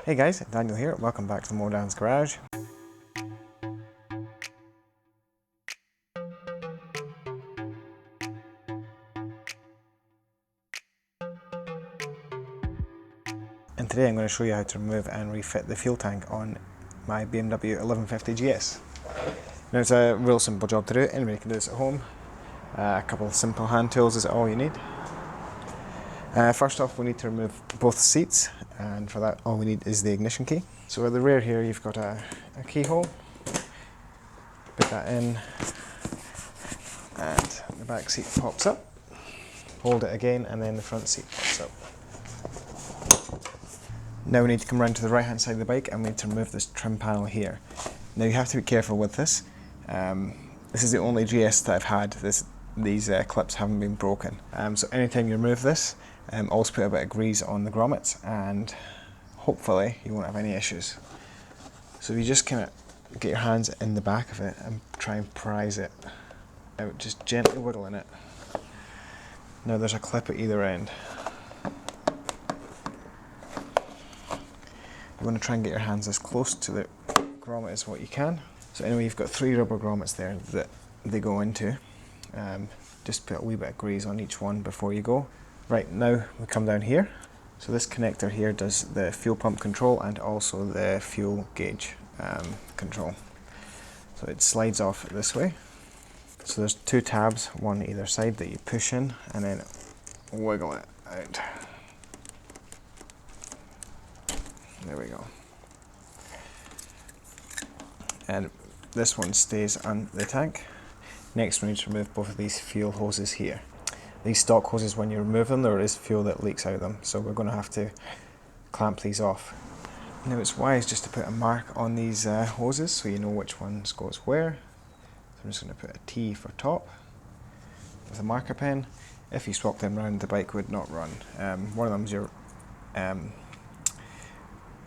Hey guys, Daniel here, welcome back to Modan's Garage. And today I'm going to show you how to remove and refit the fuel tank on my BMW 1150gs. Now it's a real simple job to do, anybody can do this at home. A couple of simple hand tools is all you need. First off, we need to remove both seats, and for that all we need is the ignition key. So at the rear here you've got a keyhole, put that in and the back seat pops up. Hold it again and then the front seat pops up. Now we need to come around to the right hand side of the bike and we need to remove this trim panel here. Now you have to be careful with this. This is the only GS that I've had. These clips haven't been broken. So anytime you remove this, always put a bit of grease on the grommets and hopefully you won't have any issues. So you just kind of get your hands in the back of it and try and prise it out, just gently whittling it. Now there's a clip at either end. You want to try and get your hands as close to the grommet as what you can. So anyway, you've got 3 rubber grommets there that they go into. Just put a wee bit of grease on each one before you go. Right, now we come down here. So this connector here does the fuel pump control and also the fuel gauge control. So it slides off this way. So there's 2 tabs, one either side, that you push in and then wiggle it out. There we go. And this one stays on the tank. Next we need to remove both of these fuel hoses here. These stock hoses, when you remove them, there is fuel that leaks out of them, so we're going to have to clamp these off. Now it's wise just to put a mark on these hoses so you know which ones goes where. So I'm just going to put a T for top with a marker pen. If you swap them around, the bike would not run. One of them is your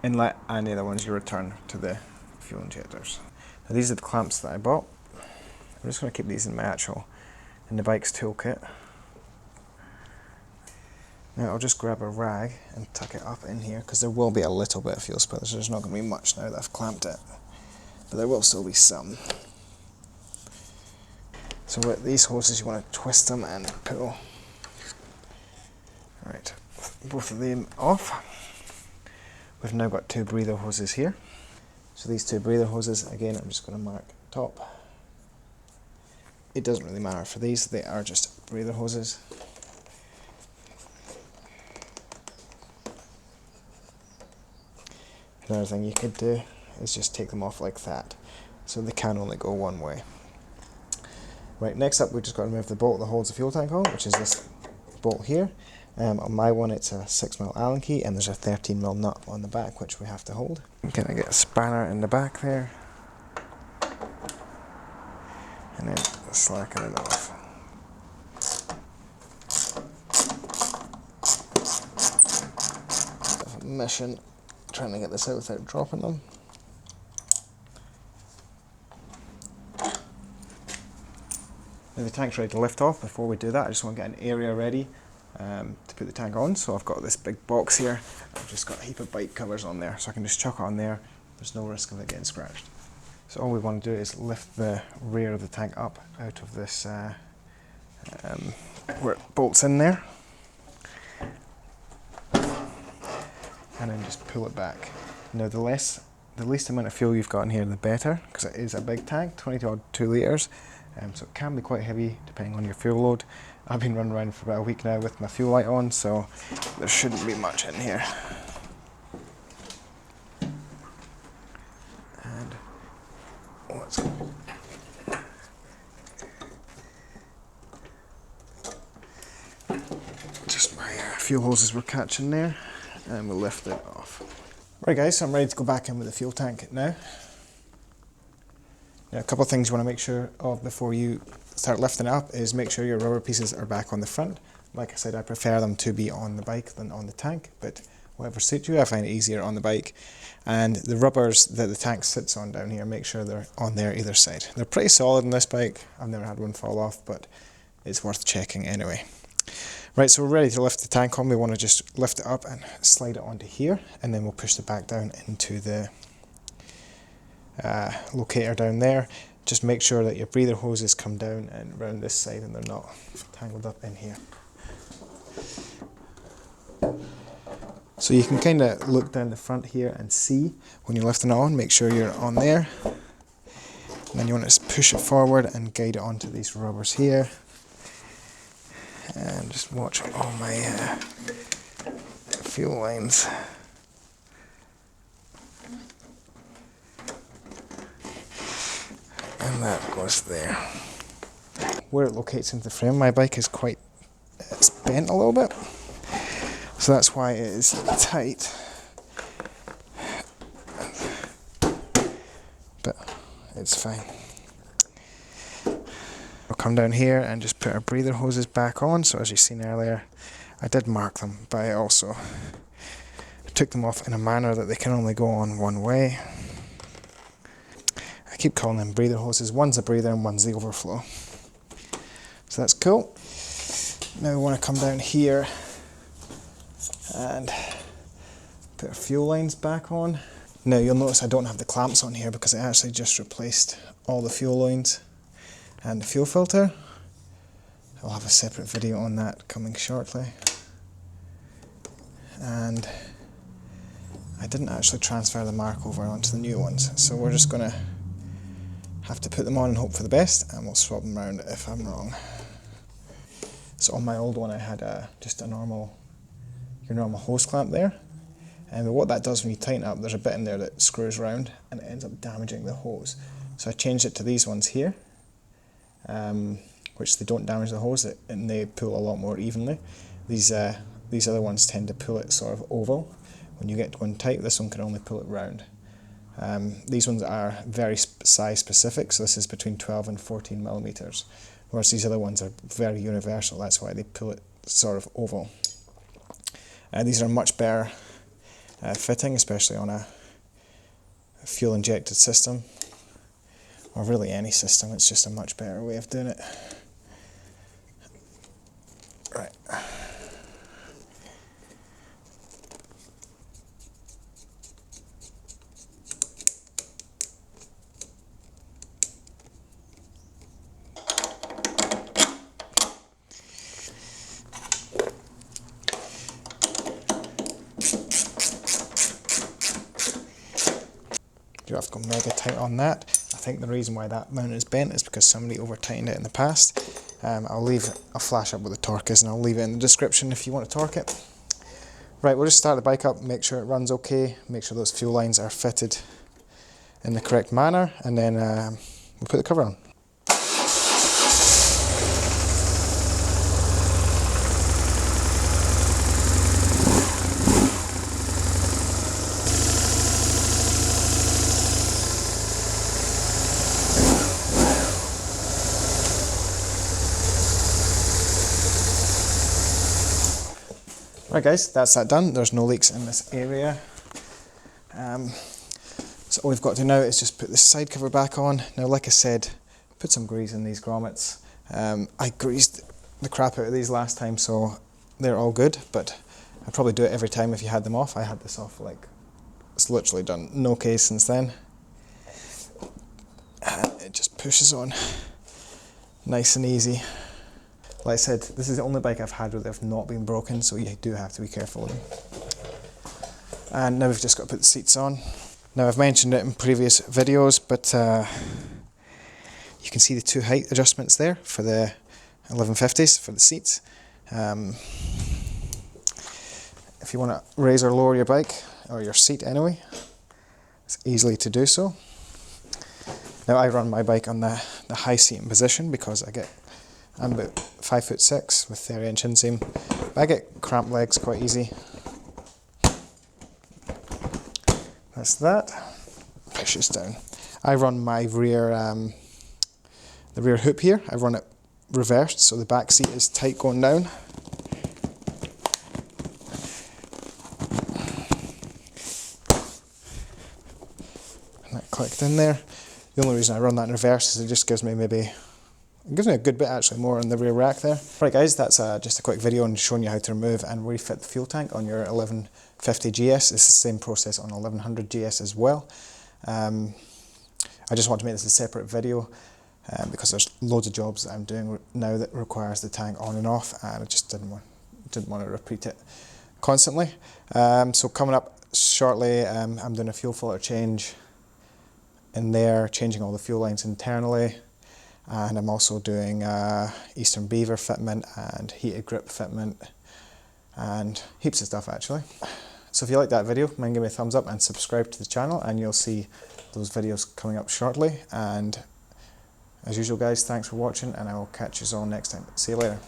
inlet and the other one's your return to the fuel injectors. Now these are the clamps that I bought. I'm just going to keep these in the bike's toolkit. Now I'll just grab a rag and tuck it up in here because there will be a little bit of fuel spill. So there's not going to be much now that I've clamped it, but there will still be some. So with these hoses you want to twist them and pull. Right, both of them off. We've now got 2 breather hoses here. So these 2 breather hoses, again I'm just going to mark top. It doesn't really matter for these, they are just breather hoses. Another thing you could do is just take them off like that, so they can only go one way. Right, next up we've just got to remove the bolt that holds the fuel tank on, which is this bolt here. On my one it's a 6mm Allen key and there's a 13mm nut on the back which we have to hold. Can I get a spanner in the back there? And then slacken it off. Mission trying to get this out without dropping them. Now the tank's ready to lift off. Before we do that, I just want to get an area ready to put the tank on. So I've got this big box here. I've just got a heap of bike covers on there, so I can just chuck it on there. There's no risk of it getting scratched. So all we want to do is lift the rear of the tank up out of this where it bolts in there, and then just pull it back. Now the least amount of fuel you've got in here the better, because it is a big tank, 22 litres, so it can be quite heavy depending on your fuel load. I've been running around for about a week now with my fuel light on, so there shouldn't be much in here. And let's go. Just my fuel hoses were catching there, and we'll lift it off. Right guys, so I'm ready to go back in with the fuel tank now. Now a couple of things you want to make sure of before you start lifting it up is make sure your rubber pieces are back on the front. Like I said, I prefer them to be on the bike than on the tank, but whatever suits you, I find it easier on the bike. And the rubbers that the tank sits on down here, make sure they're on there either side. They're pretty solid in this bike. I've never had one fall off, but it's worth checking anyway. Right, so we're ready to lift the tank on. We want to just lift it up and slide it onto here, and then we'll push the back down into the locator down there. Just make sure that your breather hoses come down and round this side and they're not tangled up in here. So you can kind of look down the front here and see when you're lifting it on, make sure you're on there. And then you want to push it forward and guide it onto these rubbers here. And just watch all my fuel lines. And that goes there. Where it locates into the frame, my bike is it's bent a little bit. So that's why it is tight. But it's fine. We'll come down here and just put our breather hoses back on. So as you've seen earlier, I did mark them, but I also took them off in a manner that they can only go on one way. I keep calling them breather hoses. One's a breather and one's the overflow. So that's cool. Now we want to come down here and put our fuel lines back on. Now you'll notice I don't have the clamps on here because I actually just replaced all the fuel lines and the fuel filter. I'll have a separate video on that coming shortly. And I didn't actually transfer the mark over onto the new ones, so we're just going to have to put them on and hope for the best, and we'll swap them around if I'm wrong. So on my old one I had just your normal hose clamp there, and what that does when you tighten it up, there's a bit in there that screws around and it ends up damaging the hose. So I changed it to these ones here, which they don't damage the hose and they pull a lot more evenly. These other ones tend to pull it sort of oval. When you get to one tight, this one can only pull it round. These ones are very size specific, so this is between 12 and 14 millimeters, whereas these other ones are very universal. That's why they pull it sort of oval. These are much better fitting, especially on a fuel injected system, or really any system. It's just a much better way of doing it. Right. You have to go mega tight on that. I think the reason why that mount is bent is because somebody over tightened it in the past. I'll flash up what the torque is and I'll leave it in the description if you want to torque it. Right, we'll just start the bike up, make sure it runs okay, make sure those fuel lines are fitted in the correct manner, and then we'll put the cover on. Right guys, that's that done. There's no leaks in this area. So all we've got to do now is just put this side cover back on. Now like I said, put some grease in these grommets. I greased the crap out of these last time, so they're all good, but I'd probably do it every time if you had them off. I had this off it's literally done no case since then. And it just pushes on nice and easy. Like I said, this is the only bike I've had where they've not been broken, so you do have to be careful with them. And now we've just got to put the seats on. Now I've mentioned it in previous videos, but you can see the two height adjustments there for the 1150s for the seats. If you want to raise or lower your bike, or your seat anyway, it's easily to do so. Now I run my bike on the high seating position because I'm about 5'6" with 30-inch inseam. I get cramped legs quite easy. That's that. Pushes down. I run my rear, the rear hoop here. I run it reversed, so the back seat is tight going down. And that clicked in there. The only reason I run that in reverse is it just gives me maybe It gives me a good bit actually, more on the rear rack there. Right guys, that's just a quick video on showing you how to remove and refit the fuel tank on your 1150gs. It's the same process on 1100gs as well. I just want to make this a separate video because there's loads of jobs that I'm doing now that requires the tank on and off, and I just didn't want to repeat it constantly. So coming up shortly, I'm doing a fuel filter change in there, changing all the fuel lines internally, and I'm also doing Eastern Beaver fitment and heated grip fitment and heaps of stuff actually. So if you like that video, mind give me a thumbs up and subscribe to the channel, and you'll see those videos coming up shortly. And as usual guys, thanks for watching, and I will catch you all next time. See you later.